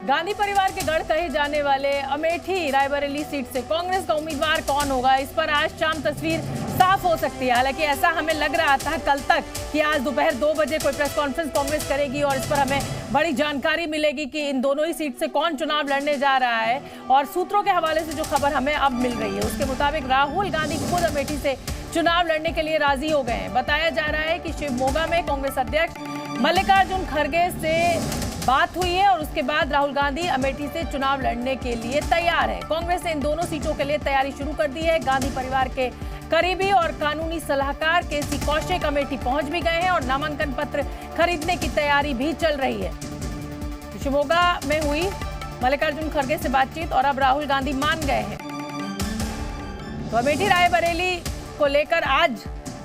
गांधी परिवार के गढ़ कहे जाने वाले अमेठी रायबरेली सीट से कांग्रेस का उम्मीदवार कौन होगा, इस पर आज शाम तस्वीर साफ हो सकती है। हालांकि ऐसा हमें लग रहा था कल तक कि आज दोपहर 2 बजे कोई प्रेस कॉन्फ्रेंस कांग्रेस करेगी और इस पर हमें बड़ी जानकारी मिलेगी कि इन दोनों ही सीट से कौन चुनाव लड़ने जा रहा है। और सूत्रों के हवाले से जो खबर हमें अब मिल रही है उसके मुताबिक राहुल गांधी खुद अमेठी से चुनाव लड़ने के लिए राजी हो गए हैं। बताया जा रहा है कि शिवमोगा में कांग्रेस अध्यक्ष मल्लिकार्जुन खड़गे से बात हुई है और उसके बाद राहुल गांधी अमेठी से चुनाव लड़ने के लिए तैयार है। कांग्रेस ने इन दोनों सीटों के लिए तैयारी शुरू कर दी है। गांधी परिवार के करीबी और कानूनी सलाहकार केसी कौशिक अमेठी पहुंच भी गए हैं और नामांकन पत्र खरीदने की तैयारी भी चल रही है। शिवमोगा में हुई मल्लिकार्जुन खड़गे से बातचीत और अब राहुल गांधी मान गए हैं। तो अमेठी रायबरेली को लेकर आज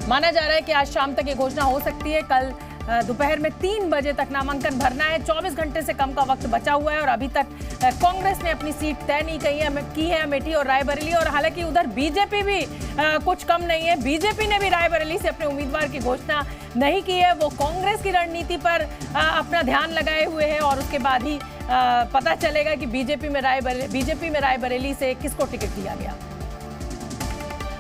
माना जा रहा है कि आज शाम तक ये घोषणा हो सकती है। कल दोपहर में 3 बजे तक नामांकन भरना है। 24 घंटे से कम का वक्त बचा हुआ है और अभी तक कांग्रेस ने अपनी सीट तय नहीं की है अमेठी और रायबरेली। और हालांकि उधर बीजेपी भी कुछ कम नहीं है। बीजेपी ने भी रायबरेली से अपने उम्मीदवार की घोषणा नहीं की है। वो कांग्रेस की रणनीति पर अपना ध्यान लगाए हुए है और उसके बाद ही पता चलेगा कि बीजेपी में रायबरेली से किसको टिकट दिया गया।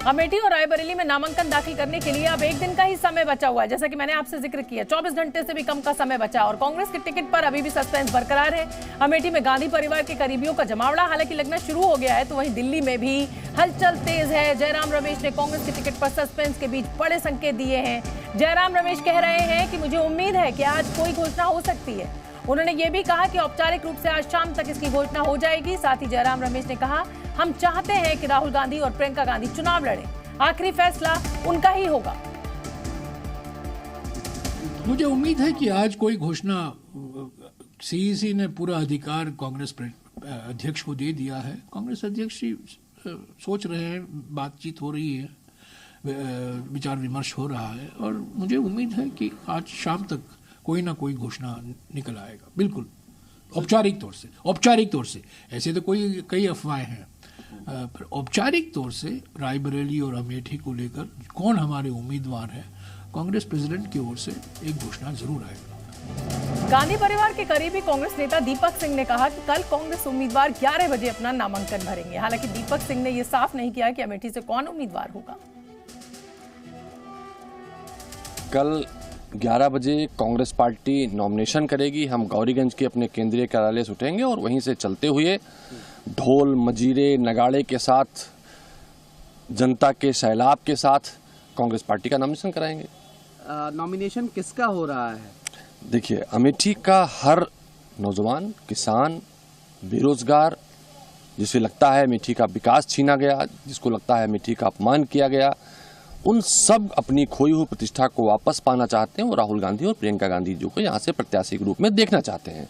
अमेठी और रायबरेली में नामांकन दाखिल करने के लिए अब 1 दिन का ही समय बचा हुआ है। जैसा कि मैंने आपसे जिक्र किया, 24 घंटे से भी कम का समय बचा और कांग्रेस के टिकट पर अभी भी सस्पेंस बरकरार है। अमेठी में गांधी परिवार के करीबियों का जमावड़ा हालांकि लगना शुरू हो गया है, तो वहीं दिल्ली में भी हलचल तेज है। जयराम रमेश ने कांग्रेस के टिकट पर सस्पेंस के बीच बड़े संकेत दिए हैं। जयराम रमेश कह रहे हैं कि मुझे उम्मीद है कि आज कोई घोषणा हो सकती है। उन्होंने ये भी कहा कि औपचारिक रूप से आज शाम तक इसकी घोषणा हो जाएगी। साथ ही जयराम रमेश ने कहा, हम चाहते हैं कि राहुल गांधी और प्रियंका गांधी चुनाव लड़ें, आखिरी फैसला उनका ही होगा। मुझे उम्मीद है कि आज कोई घोषणा, सीईसी ने पूरा अधिकार कांग्रेस अध्यक्ष को दे दिया है। कांग्रेस अध्यक्ष सोच रहे हैं, बातचीत हो रही है, विचार विमर्श हो रहा है और मुझे उम्मीद है कि आज शाम तक कोई ना कोई घोषणा निकल आएगा। बिल्कुल औपचारिक तौर से ऐसे तो कई अफवाहें हैं, पर औपचारिक तौर से रायबरेली और अमेठी को लेकर कौन हमारे उम्मीदवार हैं, कांग्रेस प्रेसिडेंट की ओर से एक घोषणा जरूर आएगा। गांधी परिवार के करीबी कांग्रेस नेता दीपक सिंह ने कहा कि कल कांग्रेस उम्मीदवार 11 बजे अपना नामांकन भरेंगे। हालांकि दीपक सिंह ने यह साफ नहीं किया कि अमेठी से कौन उम्मीदवार होगा। कल 11 बजे कांग्रेस पार्टी नॉमिनेशन करेगी। हम गौरीगंज के अपने केंद्रीय कार्यालय से उठेंगे और वहीं से चलते हुए ढोल मजीरे नगाड़े के साथ, जनता के सैलाब के साथ कांग्रेस पार्टी का नॉमिनेशन कराएंगे। नॉमिनेशन किसका हो रहा है? देखिए, अमेठी का हर नौजवान, किसान, बेरोजगार, जिसे लगता है अमेठी का विकास छीना गया, जिसको लगता है अमेठी का अपमान किया गया, उन सब अपनी खोई हुई प्रतिष्ठा को वापस पाना चाहते हैं और राहुल गांधी और प्रियंका गांधी जी को यहाँ से प्रत्याशी के रूप में देखना चाहते हैं।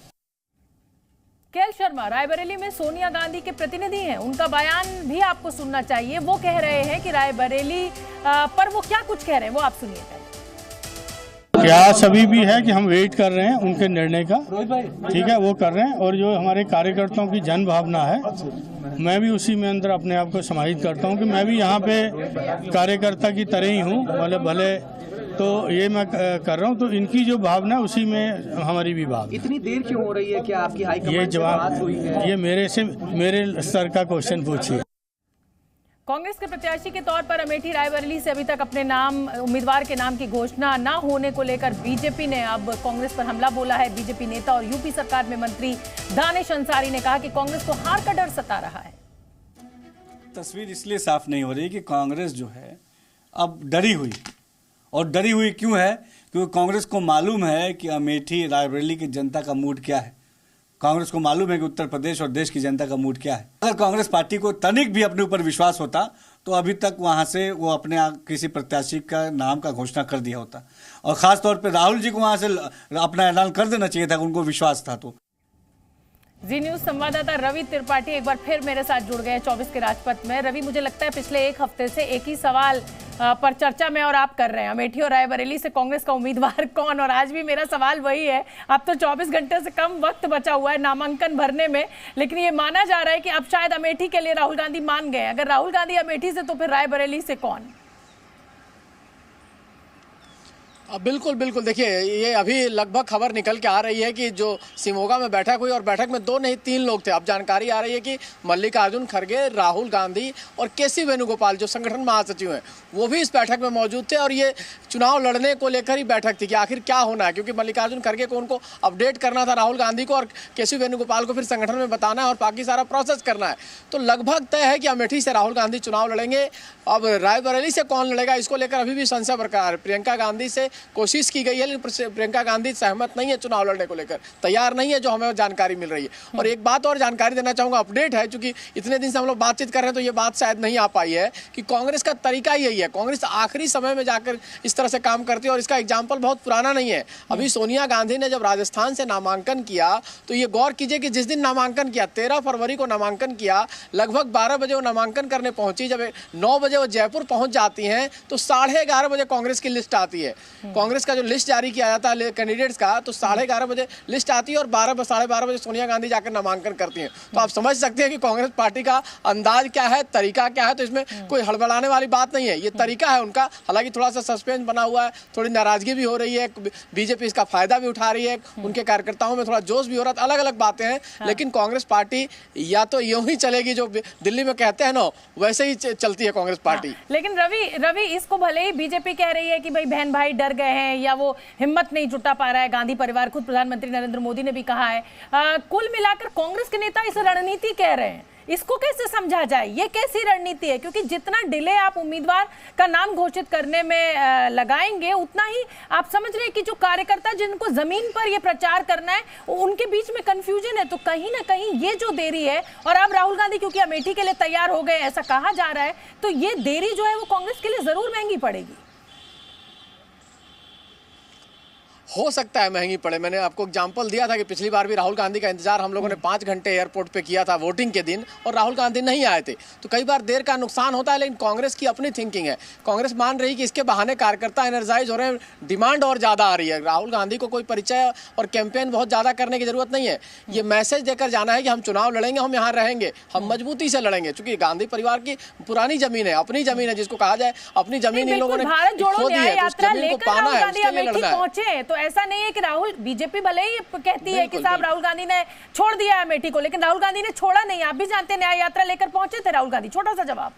केएल शर्मा रायबरेली में सोनिया गांधी के प्रतिनिधि हैं, उनका बयान भी आपको सुनना चाहिए। वो कह रहे हैं कि रायबरेली पर वो क्या कुछ कह रहे हैं, वो आप सुनिए। प्रयास अभी भी है कि हम वेट कर रहे हैं उनके निर्णय का, ठीक है, वो कर रहे हैं। और जो हमारे कार्यकर्ताओं की जन भावना है, मैं भी उसी में अंदर अपने आप को समाहित करता हूं कि मैं भी यहाँ पे कार्यकर्ता की तरह ही हूँ, भले तो ये मैं कर रहा हूँ। तो इनकी जो भावना उसी में हमारी भी भावना। इतनी देर क्यों हो रही है? क्या आपकी हाईकमान ये जवाब, ये मेरे स्तर का क्वेश्चन पूछिए। कांग्रेस के प्रत्याशी के तौर पर अमेठी रायबरेली से अभी तक अपने उम्मीदवार के नाम की घोषणा न होने को लेकर बीजेपी ने अब कांग्रेस पर हमला बोला है। बीजेपी नेता और यूपी सरकार में मंत्री दानिश अंसारी ने कहा कि कांग्रेस को हार का डर सता रहा है। तस्वीर इसलिए साफ नहीं हो रही कि कांग्रेस जो है अब डरी हुई, और डरी हुई क्यों है? क्योंकि कांग्रेस को मालूम है कि अमेठी रायबरेली की जनता का मूड क्या है। कांग्रेस को मालूम है कि उत्तर प्रदेश और देश की जनता का मूड क्या है। अगर कांग्रेस पार्टी को तनिक भी अपने ऊपर विश्वास होता तो अभी तक वहां से वो अपने किसी प्रत्याशी का नाम का घोषणा कर दिया होता, और खास तौर पे राहुल जी को वहां से अपना ऐलान कर देना चाहिए था, उनको विश्वास था। तो जी न्यूज संवाददाता रवि त्रिपाठी एक बार फिर मेरे साथ जुड़ गए 24 के राजपथ में। रवि, मुझे लगता है पिछले 1 हफ्ते से एक ही सवाल पर चर्चा में और आप कर रहे हैं, अमेठी और रायबरेली से कांग्रेस का उम्मीदवार कौन, और आज भी मेरा सवाल वही है। अब तो 24 घंटे से कम वक्त बचा हुआ है नामांकन भरने में, लेकिन ये माना जा रहा है कि अब शायद अमेठी के लिए राहुल गांधी मान गए। अगर राहुल गांधी अमेठी से तो फिर रायबरेली से कौन? बिल्कुल बिल्कुल। देखिए, ये अभी लगभग खबर निकल के आ रही है कि जो शिमोगा में बैठक हुई और बैठक में 2 नहीं 3 लोग थे। अब जानकारी आ रही है कि मल्लिकार्जुन खड़गे, राहुल गांधी और केसी वेणुगोपाल जो संगठन महासचिव हैं वो भी इस बैठक में मौजूद थे। और ये चुनाव लड़ने को लेकर ही बैठक थी कि आखिर क्या होना है, क्योंकि मल्लिकार्जुन खड़गे को उनको अपडेट करना था राहुल गांधी को, और केसी वेणुगोपाल को फिर संगठन में बताना है और बाकी सारा प्रोसेस करना है। तो लगभग तय है कि अमेठी से राहुल गांधी चुनाव लड़ेंगे। अब रायबरेली से कौन लड़ेगा इसको लेकर अभी भी संशय बरकरार है। प्रियंका गांधी से कोशिश की गई है, लेकिन प्रियंका गांधी सहमत नहीं है चुनाव लड़ने को लेकर, तैयार नहीं है, जो हमें जानकारी मिल रही है। और एक बात और जानकारी देना चाहूंगा, अपडेट है, क्योंकि इतने दिन से हम लोग बातचीत कर रहे हैं तो ये बात शायद नहीं आ पाई है कि कांग्रेस का तरीका ही यही है। कांग्रेस आखिरी समय में जाकर इस तरह से काम करती है और इसका एग्जाम्पल बहुत पुराना नहीं है। अभी सोनिया गांधी ने जब राजस्थान से नामांकन किया तो ये गौर कीजिए कि जिस दिन नामांकन किया 13 फरवरी को नामांकन किया, लगभग 12 बजे वो नामांकन करने पहुंची। जब 9 बजे वो जयपुर पहुंच जाती हैं तो 11:30 बजे कांग्रेस की लिस्ट आती है। कांग्रेस का जो लिस्ट जारी किया जाता है कैंडिडेट्स का, तो 11:30 बजे लिस्ट आती है और 12 बजे सोनिया गांधी जाकर नामांकन करती हैं। तो आप समझ सकते हैं कि कांग्रेस पार्टी का अंदाज क्या है, तरीका क्या है। तो इसमें कोई हड़बड़ाने वाली बात नहीं है, ये तरीका है उनका। हालांकि थोड़ा सा सस्पेंस बना हुआ है, थोड़ी नाराजगी भी हो रही है, बीजेपी इसका फायदा भी उठा रही है, उनके कार्यकर्ताओं में थोड़ा जोश भी हो रहा है, अलग अलग बातें हैं। लेकिन कांग्रेस पार्टी या तो यूं ही चलेगी जो दिल्ली में कहते हैं ना, वैसे ही चलती है कांग्रेस पार्टी। लेकिन रवि इसको भले ही बीजेपी कह रही है कि भाई बहन भाई डर गए हैं या वो हिम्मत नहीं जुटा पा रहा है, गांधी परिवार, खुद प्रधानमंत्री नरेंद्र मोदी ने भी कहा है, कुल मिलाकर कांग्रेस के नेता इस रणनीति कह रहे हैं। इसको कैसे समझा जाए, ये कैसी रणनीति है? क्योंकि जितना डिले आप उम्मीदवार का नाम घोषित करने में लगाएंगे, उतना ही आप समझ रहे हैं कि जो कार्यकर्ता जिनको जमीन पर ये प्रचार करना है उनके बीच में कंफ्यूजन है। तो कहीं ना कहीं ये जो देरी है, और अब राहुल गांधी क्योंकि अमेठी के लिए तैयार हो गए ऐसा कहा जा रहा है, तो ये देरी जो है वो कांग्रेस के लिए जरूर महंगी पड़ेगी। हो सकता है महंगी पड़े। मैंने आपको एग्जांपल दिया था कि पिछली बार भी राहुल गांधी का इंतजार हम लोगों ने 5 घंटे एयरपोर्ट पे किया था वोटिंग के दिन, और राहुल गांधी नहीं आए थे। तो कई बार देर का नुकसान होता है, लेकिन कांग्रेस की अपनी थिंकिंग है। कांग्रेस मान रही है कि इसके बहाने कार्यकर्ता एनर्जाइज हो रहे हैं, डिमांड और ज़्यादा आ रही है। राहुल गांधी को कोई परिचय और कैंपेन बहुत ज़्यादा करने की जरूरत नहीं है। ये मैसेज देकर जाना है कि हम चुनाव लड़ेंगे, हम यहाँ रहेंगे, हम मजबूती से लड़ेंगे। चूंकि गांधी परिवार की पुरानी जमीन है, अपनी जमीन है, जिसको कहा जाए अपनी जमीन इन लोगों ने खो दी है, तो उस जमीन को पाना है, उसके लिए लड़ना है। तो ऐसा नहीं है कि राहुल, बीजेपी भले ही कहती है कि साहब राहुल गांधी ने छोड़ दिया है अमेठी को, लेकिन राहुल गांधी ने छोड़ा नहीं। आप भी जानते हैं, न्याय यात्रा लेकर पहुंचे थे राहुल गांधी। छोटा सा जवाब।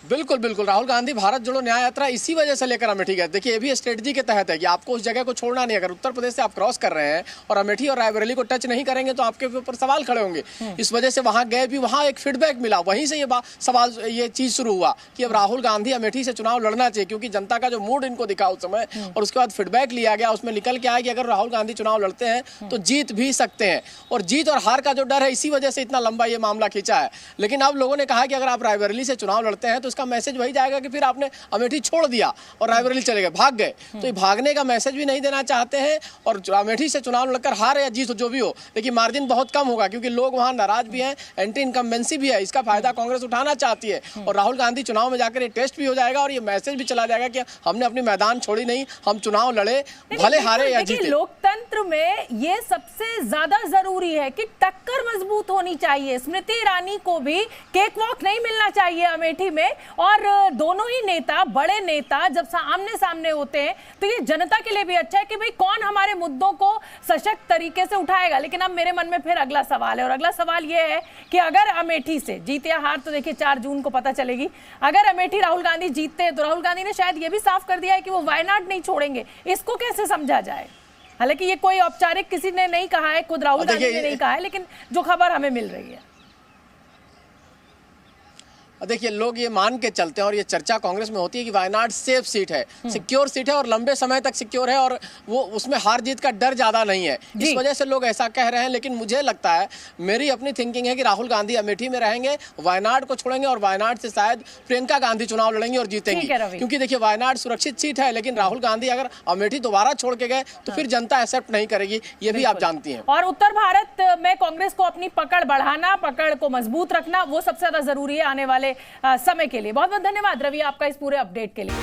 बिल्कुल बिल्कुल। राहुल गांधी भारत जोड़ो न्याय यात्रा इसी वजह से लेकर अमेठी गए। देखिए, ये भी स्ट्रेटजी के तहत है कि आपको उस जगह को छोड़ना नहीं। अगर उत्तर प्रदेश से आप क्रॉस कर रहे हैं और अमेठी और रायबरेली को टच नहीं करेंगे तो आपके ऊपर सवाल खड़े होंगे। इस वजह से वहां गए भी, वहां एक फीडबैक मिला, वहीं से ये चीज शुरू हुआ कि अब राहुल गांधी अमेठी से चुनाव लड़ना चाहिए, क्योंकि जनता का जो मूड इनको दिखा उस समय, और उसके बाद फीडबैक लिया गया। उसमें निकल के आया कि अगर राहुल गांधी चुनाव लड़ते हैं तो जीत भी सकते हैं, और जीत और हार का जो डर है, इसी वजह से इतना लंबा ये मामला खींचा है। लेकिन अब लोगों ने कहा कि अगर आप रायबरेली से चुनाव लड़ते हैं तो इसका मैसेज वही जाएगा कि फिर आपने अमेठी छोड़ दिया और रायबरेली चले गए, भाग गए। तो ये भागने का मैसेज भी नहीं देना चाहते हैं। और अमेठी से चुनाव लड़कर हार या जीत जो भी हो, लेकिन मार्जिन बहुत कम होगा, क्योंकि लोग वहां नाराज भी हैं, एंटी इनकम्बेंसी भी है। इसका फायदा कांग्रेस उठाना चाहती है, और राहुल गांधी चुनाव में जाकर ये टेस्ट भी हो जाएगा और ये मैसेज भी चला जाएगा कि हमने अपनी मैदान छोड़ी नहीं, हम चुनाव लड़े, भले हारे या जीते। लोकतंत्र में ये सबसे ज्यादा जरूरी है कि टक्कर मजबूत होनी चाहिए। स्मृति ईरानी को भी केक वॉक नहीं मिलना चाहिए अमेठी में, और दोनों ही नेता, बड़े नेता जब आमने सामने होते हैं तो ये जनता के लिए भी अच्छा है कि भाई कौन हमारे मुद्दों को सशक्त तरीके से उठाएगा। लेकिन अब मेरे मन में फिर अगला सवाल है, और अगला सवाल ये है कि अगर अमेठी से जीत या हार तो देखिए 4 जून को पता चलेगी। अगर अमेठी राहुल गांधी जीतते हैं तो राहुल गांधी ने शायद ये भी साफ कर दिया है कि वो वायनाड नहीं छोड़ेंगे। इसको कैसे समझा जाए? हालांकि ये कोई औपचारिक किसी ने नहीं कहा है, खुद राहुल गांधी ने नहीं कहा है, लेकिन जो खबर हमें मिल रही है। देखिए, लोग ये मान के चलते हैं और ये चर्चा कांग्रेस में होती है कि वायनाड सेफ सीट है, सिक्योर सीट है और लंबे समय तक सिक्योर है, और वो उसमें हार जीत का डर ज्यादा नहीं है। इस वजह से लोग ऐसा कह रहे हैं। लेकिन मुझे लगता है, मेरी अपनी थिंकिंग है कि राहुल गांधी अमेठी में रहेंगे, वायनाड को छोड़ेंगे, और वायनाड से शायद प्रियंका गांधी चुनाव लड़ेंगी और जीतेंगी। क्योंकि देखिए, वायनाड सुरक्षित सीट है, लेकिन राहुल गांधी अगर अमेठी दोबारा छोड़ के गए तो फिर जनता एक्सेप्ट नहीं करेगी, ये भी आप जानती हैं। और उत्तर भारत में कांग्रेस को अपनी पकड़ बढ़ाना, पकड़ को मजबूत रखना, वो सबसे ज्यादा जरूरी है आने वाले समय के लिए। बहुत बहुत धन्यवाद रवि आपका इस पूरे अपडेट के लिए।